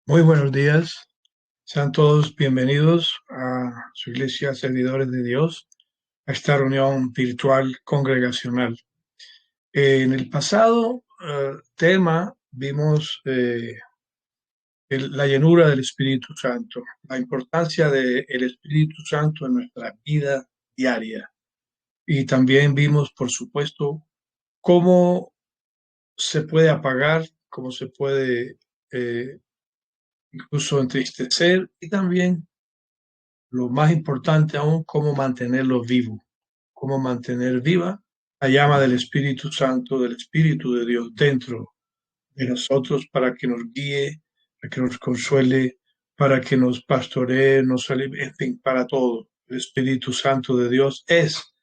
Muy buenos días, sean todos bienvenidos a su iglesia Servidores de Dios, a esta reunión virtual congregacional. En el pasado tema vimos la llenura del Espíritu Santo, la importancia del Espíritu Santo en nuestra vida diaria. Y también vimos, por supuesto, cómo se puede apagar, cómo se puede eh, incluso entristecer y también lo más importante aún, cómo mantenerlo vivo, cómo mantener viva la llama del Espíritu Santo, del Espíritu de Dios dentro de nosotros para que nos guíe, para que nos consuele, para que nos pastoree, en fin, para todo. El Espíritu Santo de Dios es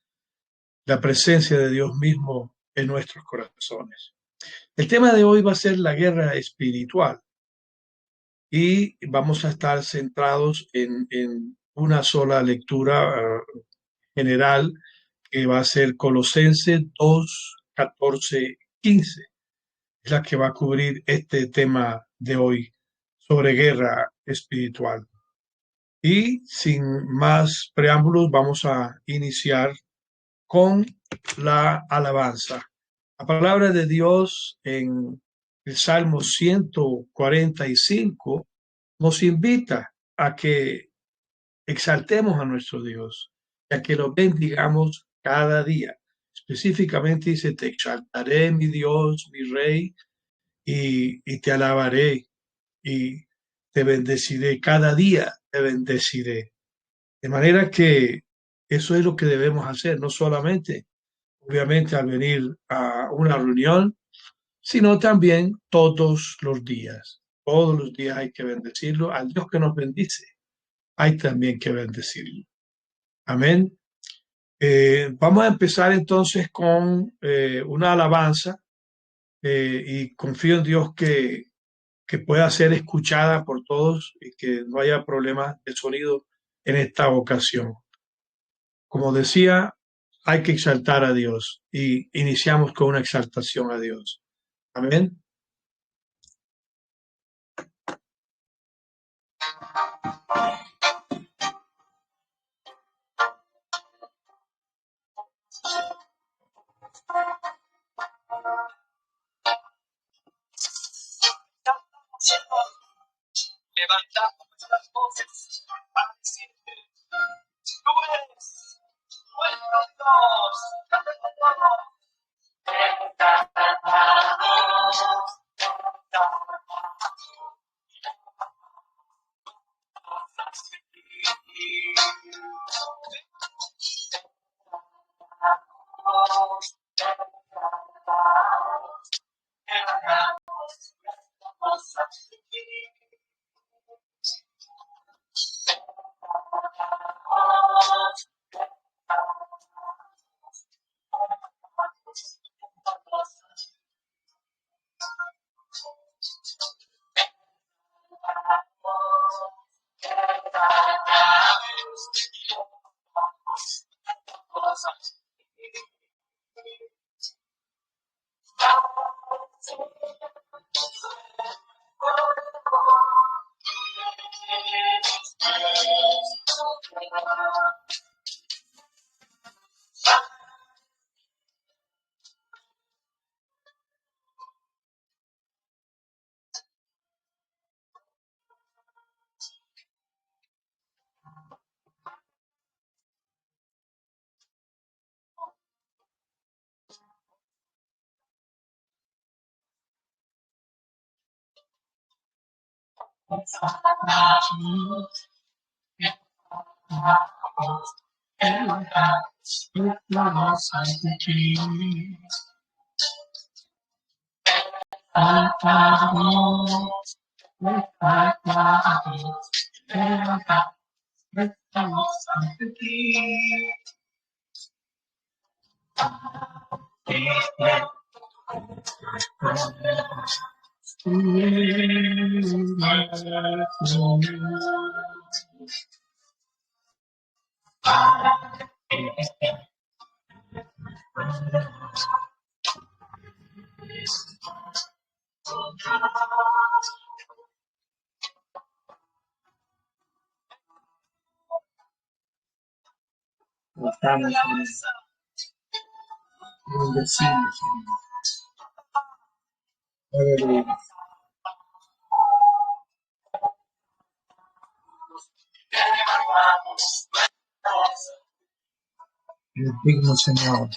la presencia de Dios mismo en nuestros corazones. El tema de hoy va a ser la guerra espiritual y vamos a estar centrados en una sola lectura general que va a ser Colosenses 2, 14, 15. Es la que va a cubrir este tema de hoy sobre guerra espiritual. Y sin más preámbulos, vamos a iniciar con la alabanza. La palabra de Dios en el Salmo 145 nos invita a que exaltemos a nuestro Dios y a que lo bendigamos cada día. Específicamente dice, te exaltaré, mi Dios, mi Rey, y te alabaré y te bendeciré. Cada día te bendeciré. De manera que eso es lo que debemos hacer, no solamente, obviamente, al venir a una reunión, sino también todos los días. Todos los días hay que bendecirlo. Al Dios que nos bendice, hay también que bendecirlo. Amén. Vamos a empezar entonces con una alabanza y confío en Dios que pueda ser escuchada por todos y que no haya problemas de sonido en esta ocasión. Como decía, hay que exaltar a Dios y iniciamos con una exaltación a Dios. Amén. Levantamos nuestras voces para decirte, tú eres nuestro Dios. Tratamos, Señor, te bendecimos, Señor. Aleluya. Es digno, Señor.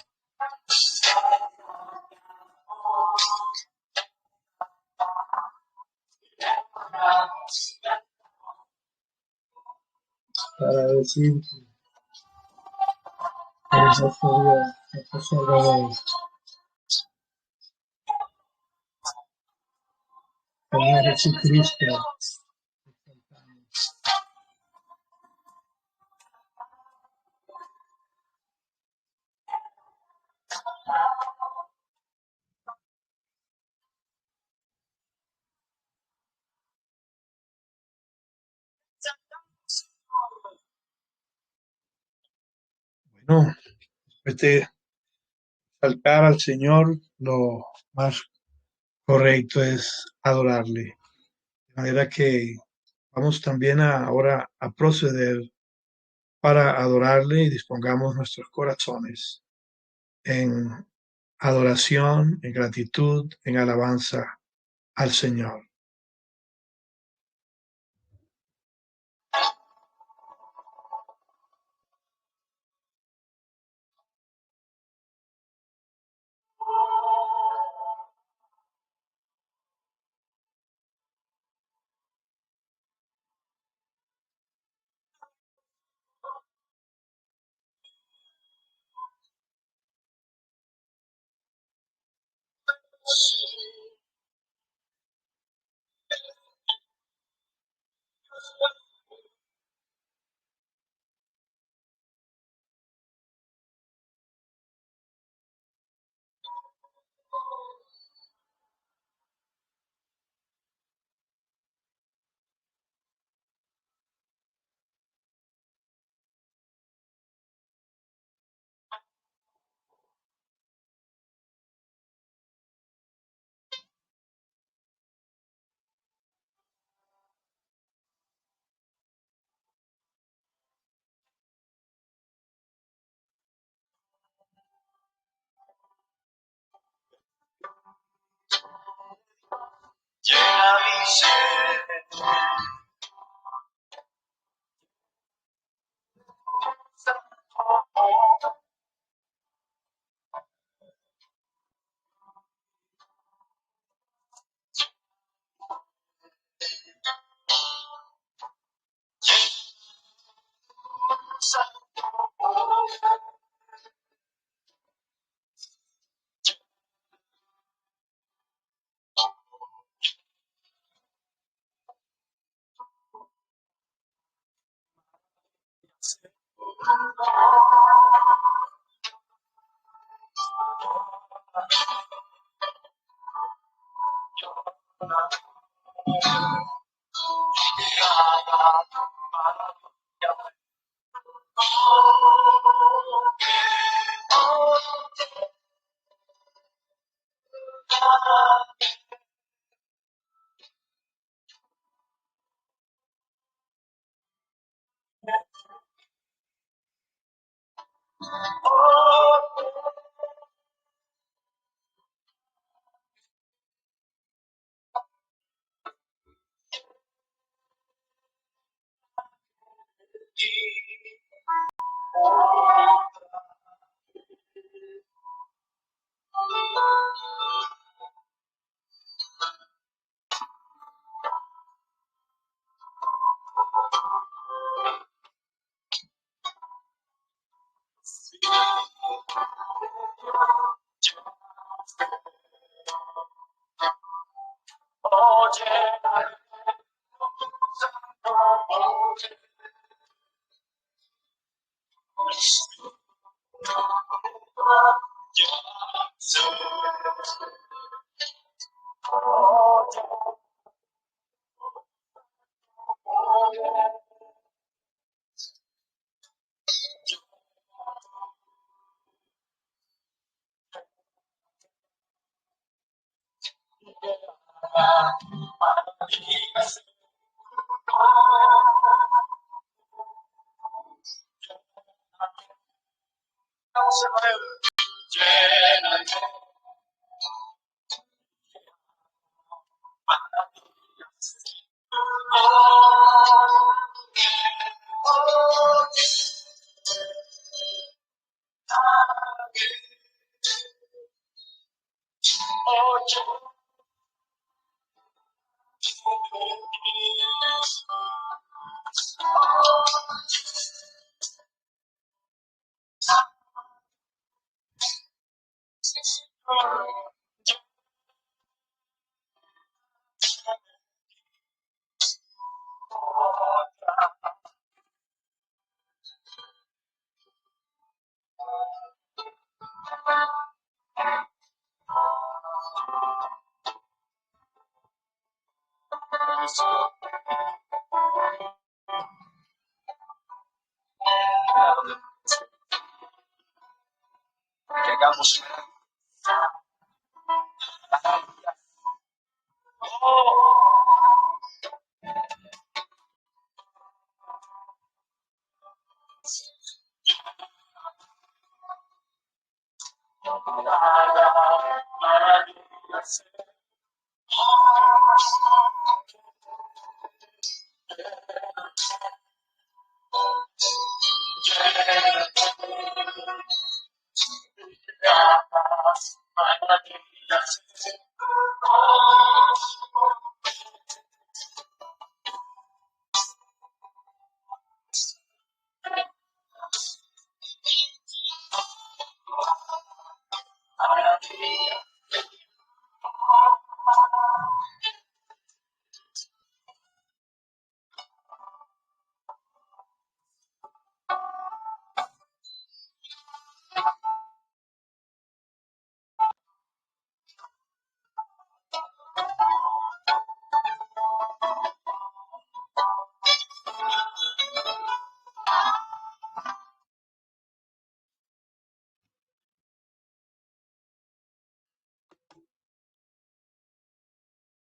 Para decir que eres nuestro Dios, nuestro Salvador, Señor Jesucristo. Bueno, después de saltar al Señor, lo más correcto es adorarle. De manera que vamos también ahora a proceder para adorarle y dispongamos nuestros corazones en adoración, en gratitud, en alabanza al Señor.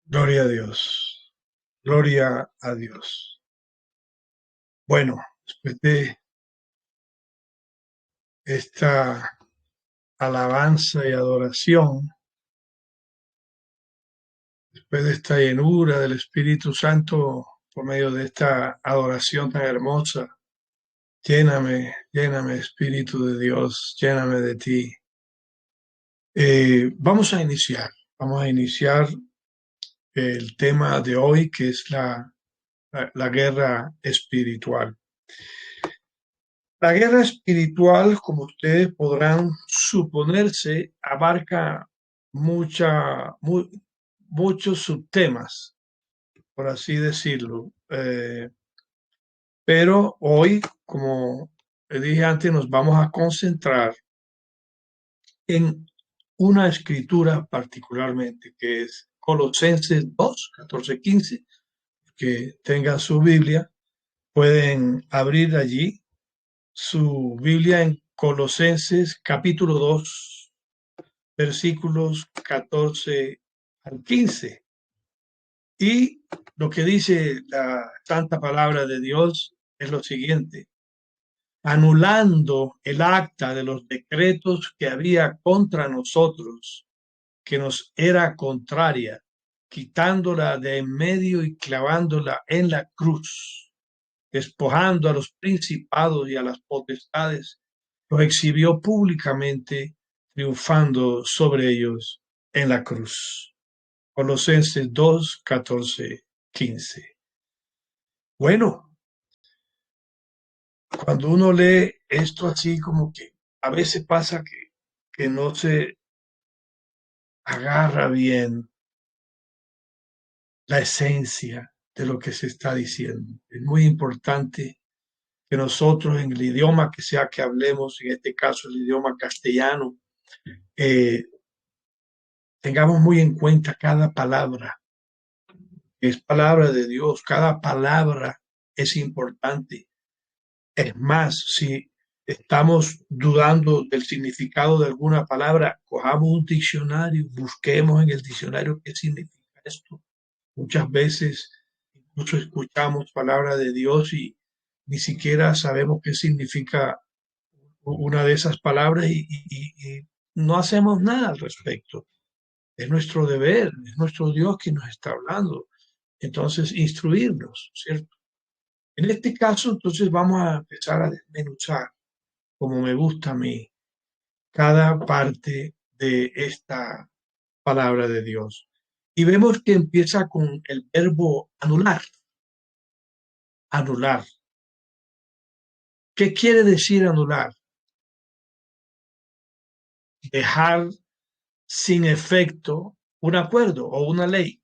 Gloria a Dios. Gloria a Dios. Bueno, después de esta alabanza y adoración, después de esta llenura del Espíritu Santo por medio de esta adoración tan hermosa, lléname, lléname, Espíritu de Dios, lléname de ti. Vamos a iniciar el tema de hoy, que es la guerra espiritual. La guerra espiritual, como ustedes podrán suponerse, abarca muchos subtemas, por así decirlo. Pero hoy, como dije antes, nos vamos a concentrar en una escritura particularmente, que es Colosenses 2, 14, 15. Que tengan su Biblia, pueden abrir allí su Biblia en Colosenses capítulo 2, versículos 14 al 15. Y lo que dice la santa palabra de Dios es lo siguiente: anulando el acta de los decretos que había contra nosotros, que nos era contraria, quitándola de en medio y clavándola en la cruz, despojando a los principados y a las potestades, los exhibió públicamente, triunfando sobre ellos en la cruz. Colosenses 2, 14, 15. Bueno, cuando uno lee esto así, como que a veces pasa que no se agarra bien la esencia de lo que se está diciendo. Es muy importante que nosotros, en el idioma que sea que hablemos, en este caso el idioma castellano, eh, tengamos muy en cuenta cada palabra, que es palabra de Dios. Cada palabra es importante. Es más, si estamos dudando del significado de alguna palabra, cojamos un diccionario, busquemos en el diccionario qué significa esto. Muchas veces incluso escuchamos palabra de Dios y ni siquiera sabemos qué significa una de esas palabras y no hacemos nada al respecto. Es nuestro deber, es nuestro Dios quien nos está hablando. Entonces, instruirnos, ¿cierto? En este caso, entonces vamos a empezar a desmenuzar, como me gusta a mí, cada parte de esta palabra de Dios. Y vemos que empieza con el verbo anular. Anular. ¿Qué quiere decir anular? Dejar sin efecto un acuerdo o una ley.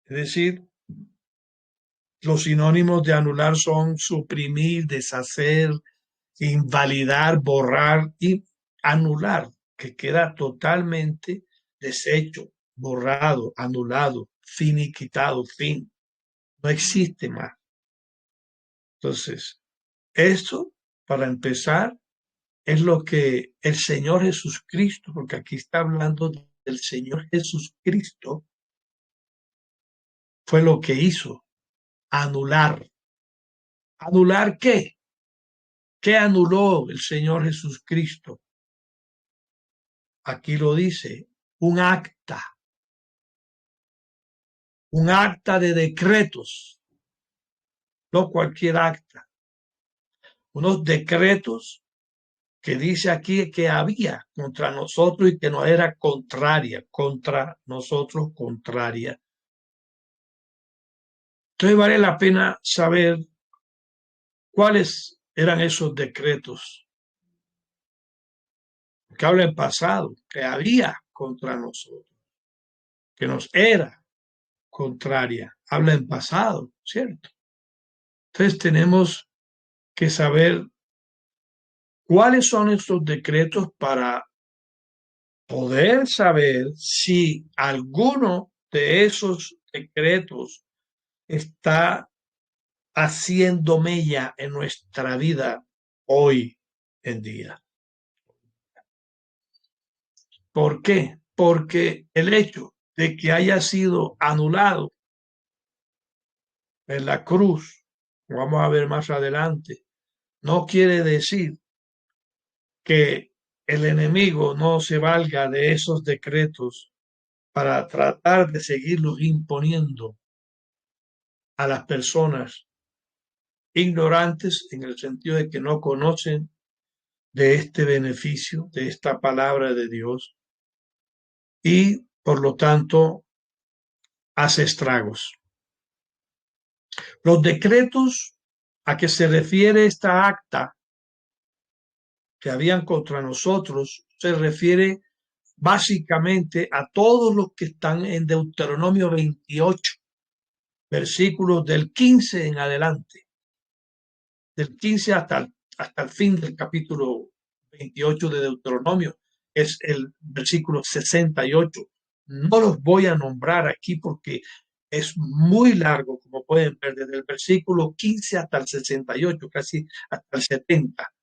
Es decir, los sinónimos de anular son suprimir, deshacer, invalidar, borrar y anular, que queda totalmente deshecho, borrado, anulado, finiquitado, fin. No existe más. Entonces, esto, para empezar, es lo que el Señor Jesucristo, porque aquí está hablando del Señor Jesucristo, fue lo que hizo, anular. ¿Anular qué? ¿Qué anuló el Señor Jesucristo? Aquí lo dice, un acta de decretos, no cualquier acta, unos decretos que dice aquí que había contra nosotros y que no era contraria, contra nosotros contraria. Entonces vale la pena saber cuáles eran esos decretos que habla en pasado, que había contra nosotros, que nos era contraria, habla en pasado, ¿cierto? Entonces tenemos que saber cuáles son estos decretos para poder saber si alguno de esos decretos está haciendo mella en nuestra vida hoy en día. ¿Por qué? Porque el hecho de que haya sido anulado en la cruz, vamos a ver más adelante, no quiere decir que el enemigo no se valga de esos decretos para tratar de seguirlos imponiendo a las personas ignorantes en el sentido de que no conocen de este beneficio, de esta palabra de Dios y por lo tanto hace estragos. Los decretos a que se refiere esta acta que habían contra nosotros se refiere básicamente a todos los que están en Deuteronomio 28, versículos del 15 en adelante, del 15 hasta el fin del capítulo 28 de Deuteronomio, es el versículo 68. No los voy a nombrar aquí porque es muy largo, como pueden ver, desde el versículo 15 hasta el 68, casi hasta el 70.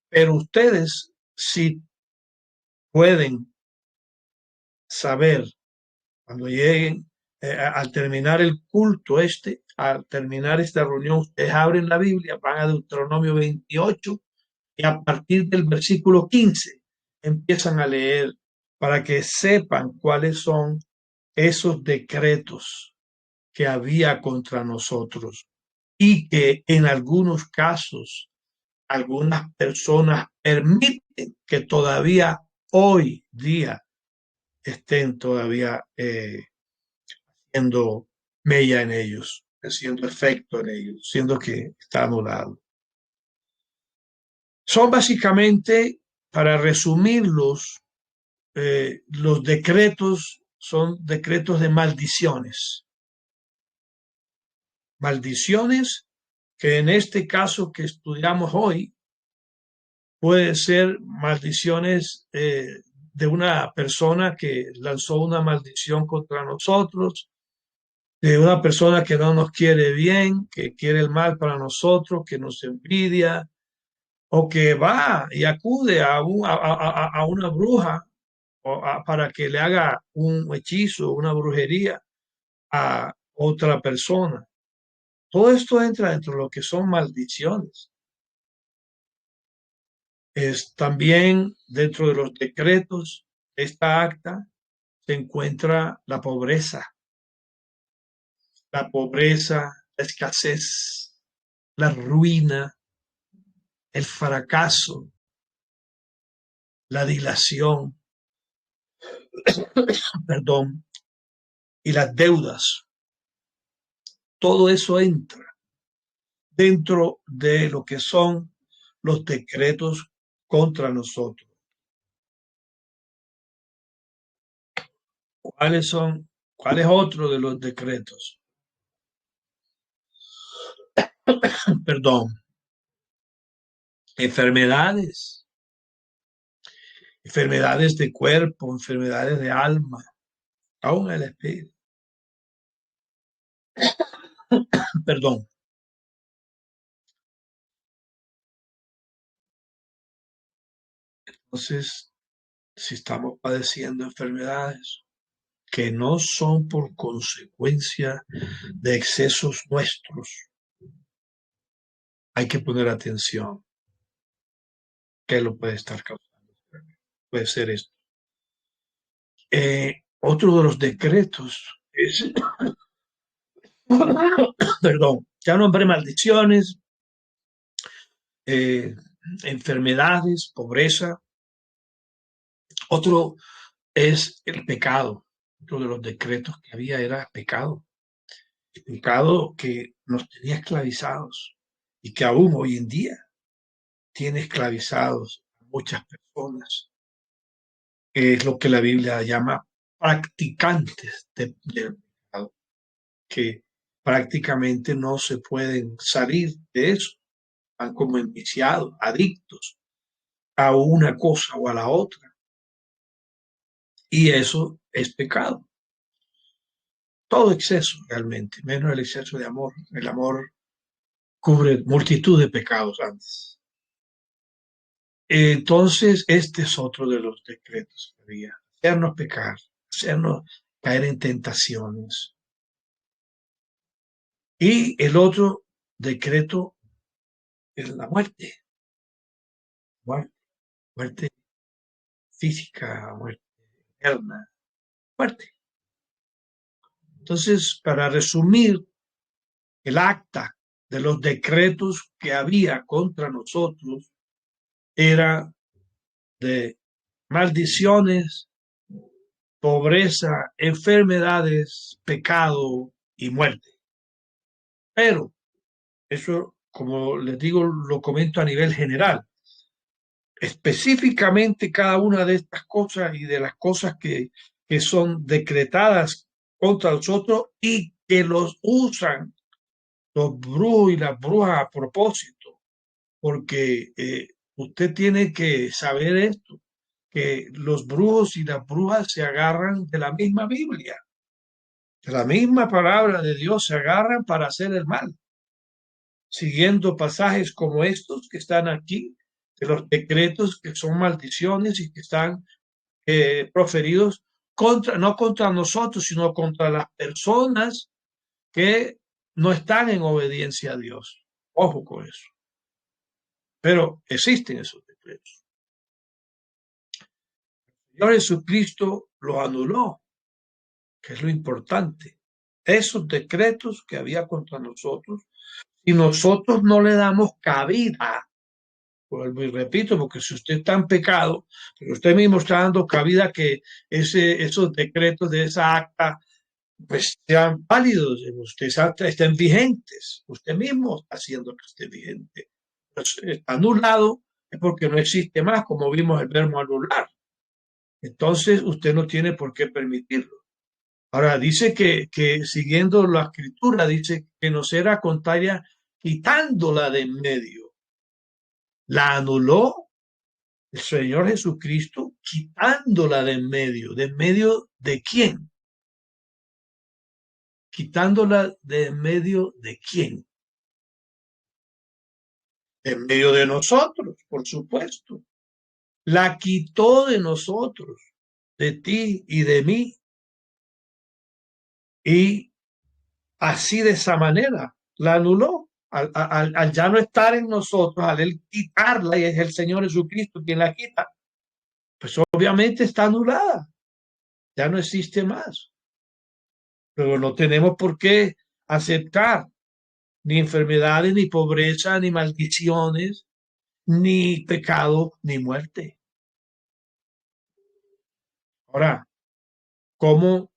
Pero ustedes, si pueden saber, cuando lleguen, al terminar el culto al terminar esta reunión, ustedes abren la Biblia, van a Deuteronomio 28 y a partir del versículo 15 empiezan a leer para que sepan cuáles son esos decretos que había contra nosotros y que en algunos casos algunas personas permiten que todavía hoy día estén todavía haciendo mella en ellos, haciendo efecto en ellos, siendo que está anulado. Son básicamente, para resumirlos, los decretos son decretos de maldiciones. Maldiciones que en este caso que estudiamos hoy puede ser maldiciones de una persona que lanzó una maldición contra nosotros, de una persona que no nos quiere bien, que quiere el mal para nosotros, que nos envidia, o que va y acude a una bruja para que le haga un hechizo, una brujería a otra persona. Todo esto entra dentro de lo que son maldiciones. Es también dentro de los decretos de esta acta se encuentra la pobreza, la escasez, la ruina, el fracaso, la dilación, perdón, y las deudas. Todo eso entra dentro de lo que son los decretos contra nosotros. ¿Cuáles son? ¿Cuál es otro de los decretos? Perdón, enfermedades, enfermedades de cuerpo, enfermedades de alma, aún el espíritu. Perdón. Entonces, si estamos padeciendo enfermedades que no son por consecuencia de excesos nuestros, hay que poner atención. ¿Qué lo puede estar causando? Puede ser esto. Otro de los decretos es, perdón, ya nombré maldiciones, eh, enfermedades, pobreza. Otro es el pecado. Otro de los decretos que había era pecado. El pecado que nos tenía esclavizados y que aún hoy en día tiene esclavizados a muchas personas. Es lo que la Biblia llama practicantes del pecado, que prácticamente no se pueden salir de eso, van como enviciados, adictos a una cosa o a la otra. Y eso es pecado. Todo exceso realmente, menos el exceso de amor. El amor cubre multitud de pecados antes. Entonces, este es otro de los decretos que había. Hacernos pecar, hacernos caer en tentaciones. Y el otro decreto es la muerte. Muerte, muerte física, muerte eterna, muerte. Entonces, para resumir, el acta de los decretos que había contra nosotros era de maldiciones, pobreza, enfermedades, pecado y muerte. Pero eso, como les digo, lo comento a nivel general. Específicamente cada una de estas cosas y de las cosas que son decretadas contra nosotros y que los usan los brujos y las brujas a propósito, porque usted tiene que saber esto, que los brujos y las brujas se agarran de la misma Biblia, de la misma palabra de Dios, se agarran para hacer el mal, siguiendo pasajes como estos que están aquí, de los decretos que son maldiciones y que están proferidos contra, no contra nosotros, sino contra las personas que no están en obediencia a Dios. Ojo con eso. Pero existen esos decretos. El Señor Jesucristo lo anuló, que es lo importante. Esos decretos que había contra nosotros, y nosotros no le damos cabida, vuelvo y repito, porque si usted está en pecado, pero usted mismo está dando cabida que esos decretos de esa acta pues sean válidos, usted estén vigentes, usted mismo está haciendo que esté vigente. Pues, está anulado es porque no existe más, como vimos el verbo anular. Entonces usted no tiene por qué permitirlo. Ahora dice que siguiendo la escritura, dice que nos era contraria quitándola de en medio. La anuló el Señor Jesucristo quitándola de en medio. ¿De en medio de quién? Quitándola de en medio de quién. En medio de nosotros, por supuesto. La quitó de nosotros, de ti y de mí. Y así de esa manera la anuló. Al ya no estar en nosotros, al Él quitarla, y es el Señor Jesucristo quien la quita, pues obviamente está anulada, ya no existe más. Pero no tenemos por qué aceptar ni enfermedades, ni pobreza, ni maldiciones, ni pecado, ni muerte. Ahora, ¿cómo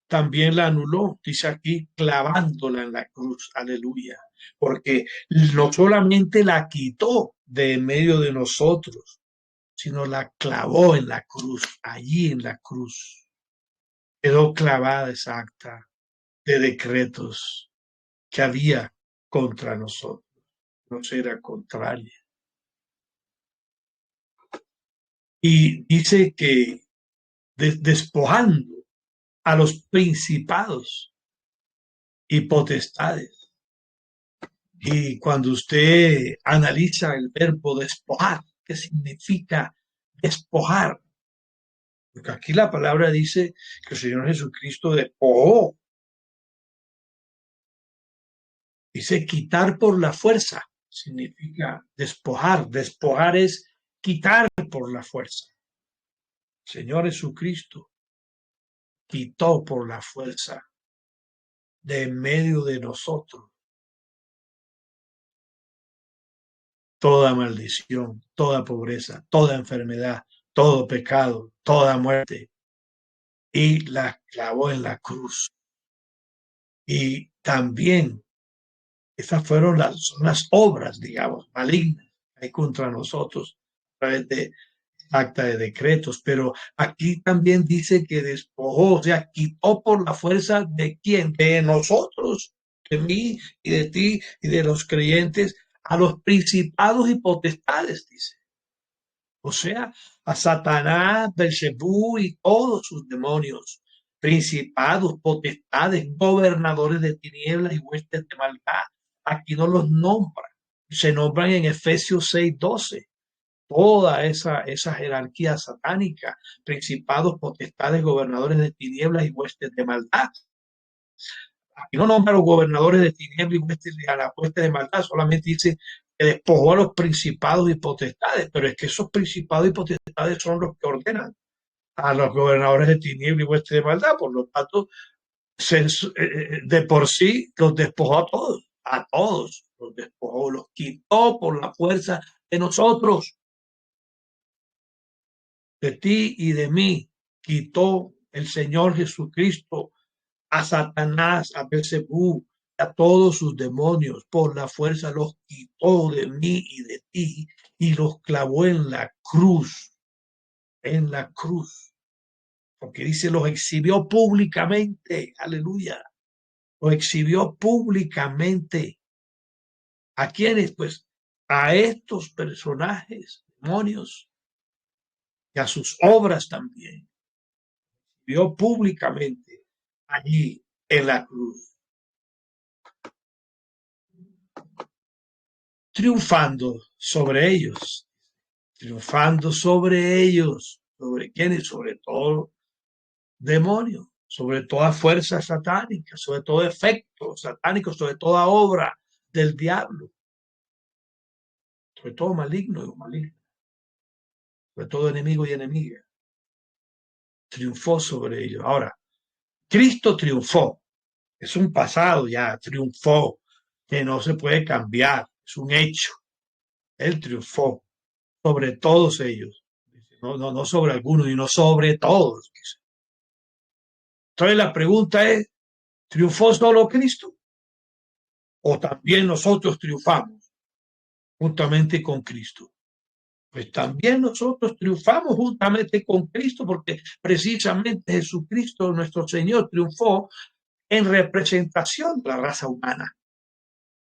también la anuló? Dice aquí, clavándola en la cruz. Aleluya. Porque no solamente la quitó de en medio de nosotros, sino la clavó en la cruz, allí en la cruz. Quedó clavada esa acta de decretos que había contra nosotros. Nos era contraria. Y dice que despojando a los principados y potestades. Y cuando usted analiza el verbo despojar, ¿qué significa despojar? Porque aquí la palabra dice que el Señor Jesucristo despojó. Dice quitar por la fuerza, significa despojar. Despojar es quitar por la fuerza. El Señor Jesucristo quitó por la fuerza de en medio de nosotros toda maldición, toda pobreza, toda enfermedad, todo pecado, toda muerte, y la clavó en la cruz. Y también esas fueron las obras, digamos, malignas que hay contra nosotros a través de acta de decretos, pero aquí también dice que despojó, o sea, quitó por la fuerza de quién, de nosotros, de mí y de ti y de los creyentes, a los principados y potestades, dice. O sea, a Satanás, Belcebú y todos sus demonios, principados, potestades, gobernadores de tinieblas y huestes de maldad. Aquí no los nombra, se nombran en Efesios 6:12. Toda esa jerarquía satánica, principados, potestades, gobernadores de tinieblas y huestes de maldad. Aquí no nombra a los gobernadores de tinieblas y huestes, a la hueste de maldad, solamente dice que despojó a los principados y potestades, pero es que esos principados y potestades son los que ordenan a los gobernadores de tinieblas y huestes de maldad, por lo tanto, de por sí los despojó a todos los despojó, los quitó por la fuerza de nosotros, de ti y de mí, quitó el Señor Jesucristo a Satanás, a Belcebú, a todos sus demonios, por la fuerza los quitó de mí y de ti y los clavó en la cruz, porque dice, los exhibió públicamente, aleluya, los exhibió públicamente. ¿A quiénes? Pues a estos personajes, demonios, y a sus obras también. Vio públicamente allí en la cruz, triunfando sobre ellos, triunfando sobre ellos, sobre quienes, sobre todo demonio, sobre toda fuerza satánica, sobre todo efecto satánico, sobre toda obra del diablo, sobre todo maligno y maligno, sobre todo enemigo y enemiga, triunfó sobre ellos. Ahora, Cristo triunfó, es un pasado ya, triunfó, que no se puede cambiar, es un hecho. Él triunfó sobre todos ellos, no sobre algunos, sino sobre todos. Entonces la pregunta es, ¿triunfó solo Cristo? ¿O también nosotros triunfamos juntamente con Cristo? Pues también nosotros triunfamos juntamente con Cristo, porque precisamente Jesucristo, nuestro Señor, triunfó en representación de la raza humana,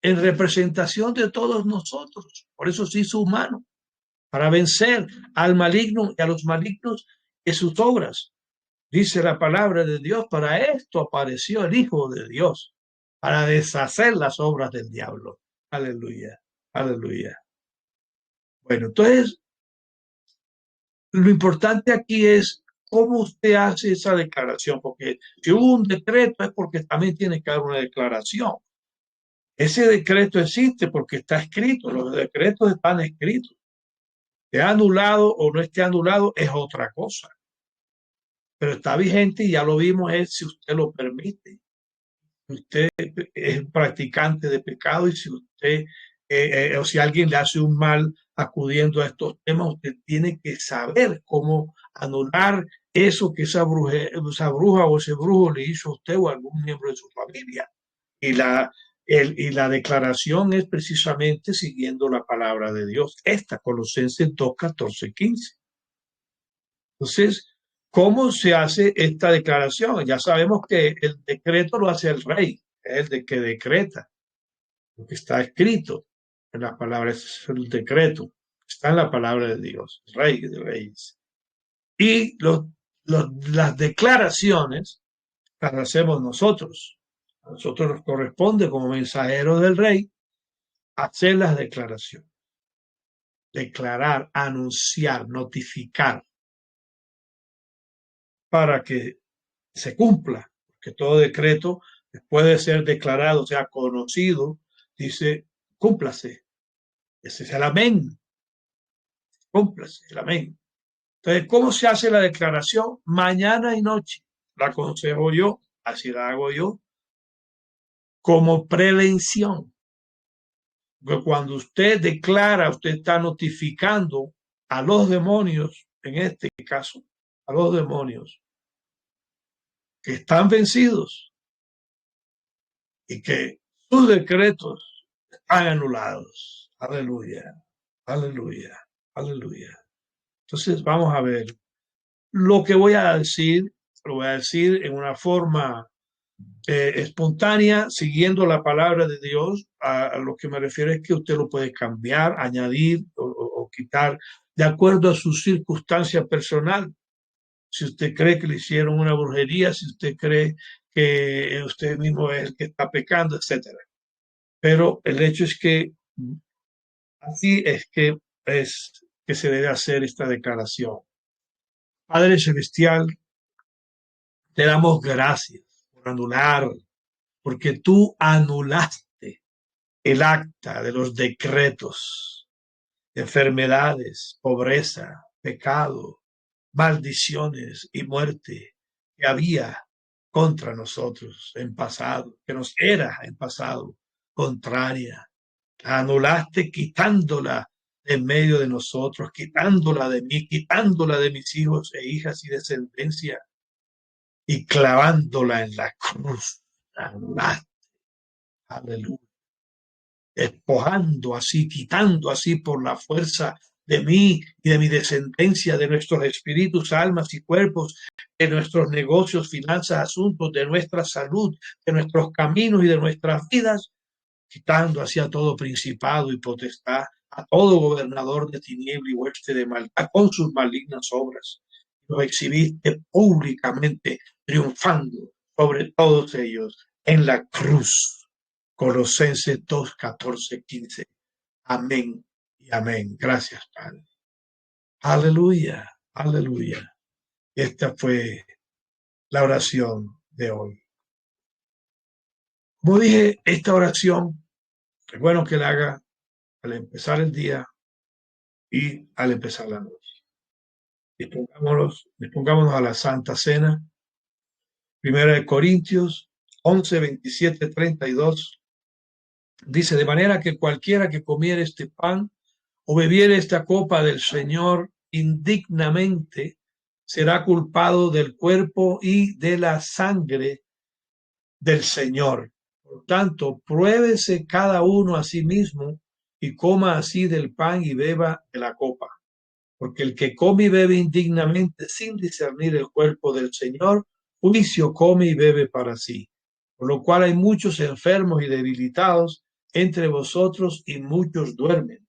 en representación de todos nosotros. Por eso se hizo humano, para vencer al maligno y a los malignos de sus obras. Dice la palabra de Dios, para esto apareció el Hijo de Dios, para deshacer las obras del diablo. Aleluya, aleluya. Bueno, entonces, lo importante aquí es cómo usted hace esa declaración, porque si hubo un decreto es porque también tiene que haber una declaración. Ese decreto existe porque está escrito, los decretos están escritos. Esté anulado o no esté anulado es otra cosa, pero está vigente y ya lo vimos, es si usted lo permite. Si usted es practicante de pecado y si usted o si alguien le hace un mal acudiendo a estos temas, usted tiene que saber cómo anular eso que esa bruja o ese brujo le hizo a usted o a algún miembro de su familia. Y y la declaración es precisamente siguiendo la palabra de Dios. Esta, Colosenses 2, 14, 15. Entonces, ¿cómo se hace esta declaración? Ya sabemos que el decreto lo hace el rey, es el de que decreta. Lo que está escrito en la palabra es el decreto. Está en la palabra de Dios, rey de reyes. Y las declaraciones las hacemos nosotros. A nosotros nos corresponde como mensajeros del rey hacer las declaraciones. Declarar, anunciar, notificar para que se cumpla, porque todo decreto puede ser declarado, o sea, conocido, dice, cúmplase. Ese es el amén, cúmplase, el amén. Entonces, ¿cómo se hace la declaración? Mañana y noche. La aconsejo yo, así la hago yo, como prevención. Porque cuando usted declara, usted está notificando a los demonios, en este caso, a los demonios que están vencidos y que sus decretos están anulados. Aleluya, aleluya, aleluya. Entonces vamos a ver. Lo que voy a decir, lo voy a decir en una forma espontánea, siguiendo la palabra de Dios. A lo que me refiero es que usted lo puede cambiar, añadir o quitar de acuerdo a su circunstancia personal. Si usted cree que le hicieron una brujería, si usted cree que usted mismo es el que está pecando, etcétera. Pero el hecho es que así es que se debe hacer esta declaración. Padre Celestial, te damos gracias por anular, porque tú anulaste el acta de los decretos de enfermedades, pobreza, pecado, maldiciones y muerte que había contra nosotros en pasado, que nos era en pasado contraria. La anulaste quitándola en medio de nosotros, quitándola de mí, quitándola de mis hijos e hijas y descendencia y clavándola en la cruz. La anulaste. Aleluya. Despojando así, quitando así por la fuerza de mí y de mi descendencia, de nuestros espíritus, almas y cuerpos, de nuestros negocios, finanzas, asuntos, de nuestra salud, de nuestros caminos y de nuestras vidas, quitando así a todo principado y potestad, a todo gobernador de tiniebla y hueste de maldad con sus malignas obras. Lo exhibiste públicamente, triunfando sobre todos ellos en la cruz. Colosenses 2, 14, 15. Amén y amén. Gracias, Padre. Aleluya, aleluya. Esta fue la oración de hoy. Como dije, esta oración es bueno que la haga al empezar el día y al empezar la noche. Dispongámonos a la Santa Cena. Primera de Corintios 11, 27, 32. Dice, de manera que cualquiera que comiere este pan o bebiere esta copa del Señor indignamente, será culpado del cuerpo y de la sangre del Señor. Por tanto, pruébese cada uno a sí mismo y coma así del pan y beba de la copa. Porque el que come y bebe indignamente sin discernir el cuerpo del Señor, juicio come y bebe para sí. Por lo cual hay muchos enfermos y debilitados entre vosotros y muchos duermen.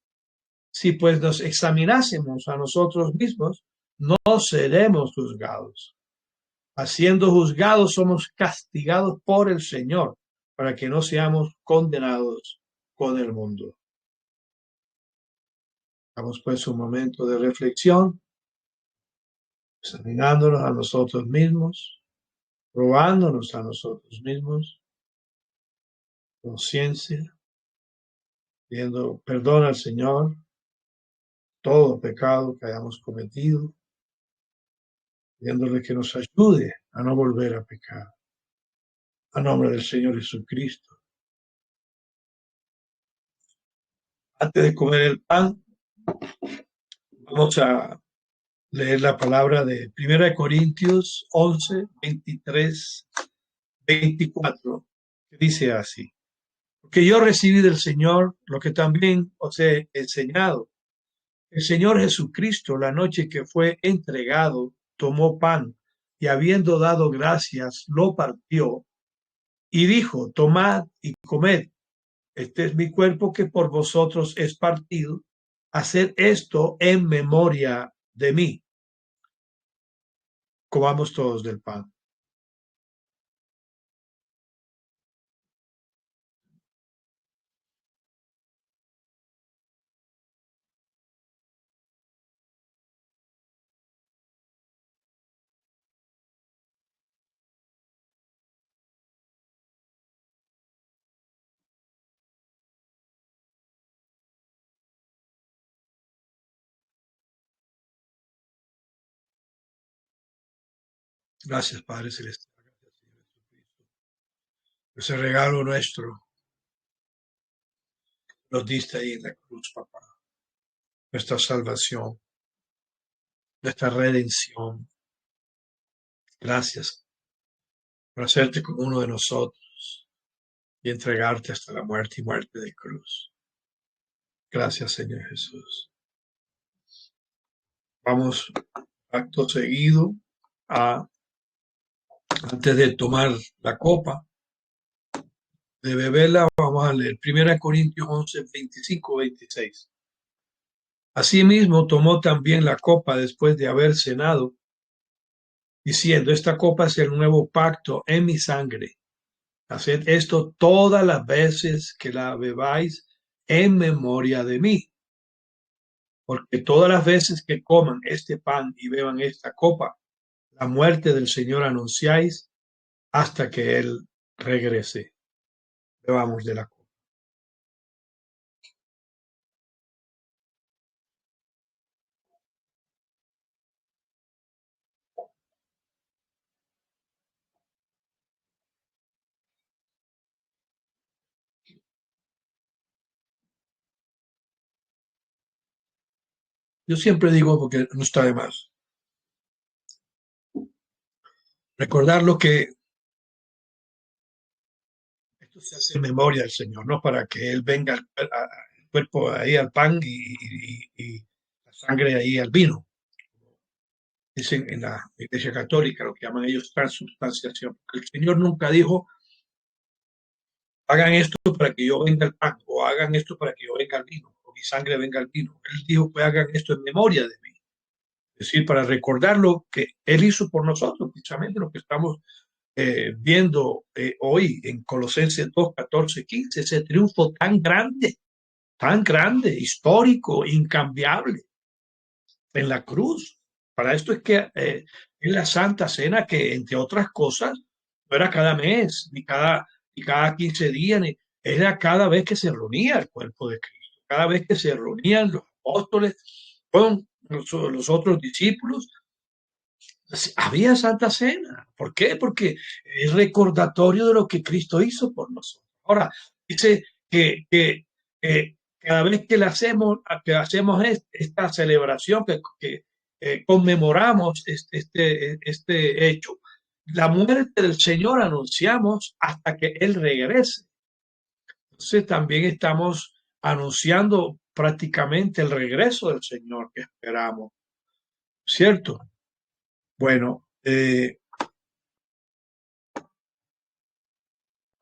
Si pues nos examinásemos a nosotros mismos, no seremos juzgados. Haciendo juzgados somos castigados por el Señor, para que no seamos condenados con el mundo. Damos pues un momento de reflexión, examinándonos a nosotros mismos, probándonos a nosotros mismos, conciencia, pidiendo perdón al Señor, todo pecado que hayamos cometido, pidiéndole que nos ayude a no volver a pecar. A nombre del Señor Jesucristo. Antes de comer el pan, vamos a leer la palabra de 1 Corintios 11, 23, 24, que dice así: porque yo recibí del Señor lo que también os he enseñado. El Señor Jesucristo, la noche que fue entregado, tomó pan y habiendo dado gracias, lo partió y dijo: tomad y comed, este es mi cuerpo que por vosotros es partido. Haced esto en memoria de mí. Comamos todos del pan. Gracias, Padre Celestial. Gracias, Señor Jesucristo. Ese regalo nuestro lo diste ahí en la cruz, papá. Nuestra salvación, nuestra redención. Gracias por hacerte como uno de nosotros y entregarte hasta la muerte y muerte de cruz. Gracias, Señor Jesús. Vamos, acto seguido, a, antes de tomar la copa, de beberla, vamos a leer 1 Corintios 11, 25, 26. Asimismo, tomó también la copa después de haber cenado, diciendo: esta copa es el nuevo pacto en mi sangre. Haced esto todas las veces que la bebáis en memoria de mí. Porque todas las veces que coman este pan y beban esta copa, la muerte del Señor anunciáis hasta que Él regrese. Bebamos de la copa. Yo siempre digo, porque no está de más, recordar lo que esto se hace en memoria del Señor, no para que Él venga al cuerpo ahí al pan y la sangre ahí al vino. Dicen en la Iglesia Católica, lo que llaman ellos transubstanciación. El Señor nunca dijo: hagan esto para que yo venga al pan, o hagan esto para que yo venga al vino, o mi sangre venga al vino. Él dijo: pues hagan esto en memoria de mí. Es decir, para recordar lo que Él hizo por nosotros, precisamente lo que estamos viendo hoy en Colosenses 2, 14, 15, ese triunfo tan grande, histórico, incambiable en la cruz. Para esto es que en la Santa Cena, que entre otras cosas, no era cada mes, ni cada 15 días, era cada vez que se reunía el cuerpo de Cristo, cada vez que se reunían los apóstoles con los otros discípulos, había Santa Cena. ¿Por qué? Porque es recordatorio de lo que Cristo hizo por nosotros. Ahora, dice que cada vez que hacemos esta celebración, que conmemoramos este hecho, la muerte del Señor anunciamos hasta que Él regrese. Entonces también estamos anunciando prácticamente el regreso del Señor que esperamos, ¿cierto? Bueno,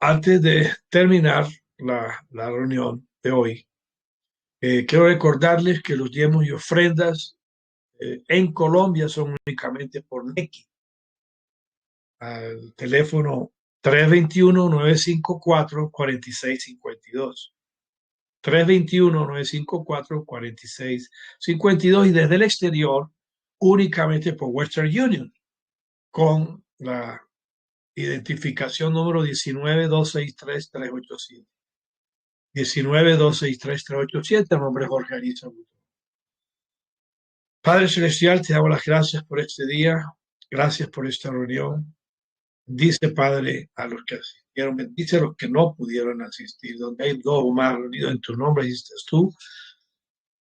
antes de terminar la reunión de hoy, quiero recordarles que los diezmos y ofrendas en Colombia son únicamente por Nequi, al teléfono 321-954-4652. 321-954-4652 y desde el exterior únicamente por Western Union con la identificación número 19263387. 19-263-387. El nombre es Jorge Ariza. Padre Celestial, te damos las gracias por este día. Gracias por esta reunión. Dice, Padre, a los que asistieron, bendice a los que no pudieron asistir. Donde hay dos o más reunidos en tu nombre, dices tú.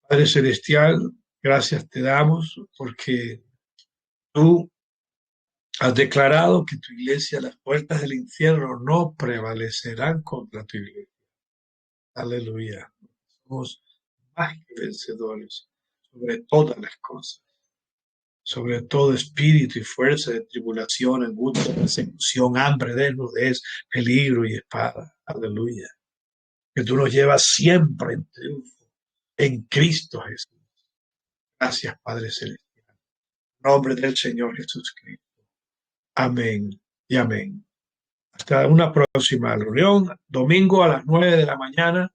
Padre Celestial, gracias te damos porque tú has declarado que tu iglesia, las puertas del infierno no prevalecerán contra tu iglesia. Aleluya. Somos más que vencedores sobre todas las cosas, sobre todo espíritu y fuerza de tribulación, angustia, persecución, hambre, desnudez, peligro y espada. Aleluya. Que tú nos llevas siempre en triunfo en Cristo Jesús. Gracias, Padre Celestial. En nombre del Señor Jesucristo. Amén y amén. Hasta una próxima reunión, domingo a las 9 de la mañana.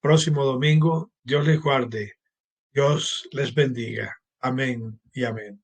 Próximo domingo. Dios les guarde. Dios les bendiga. Amén y amén.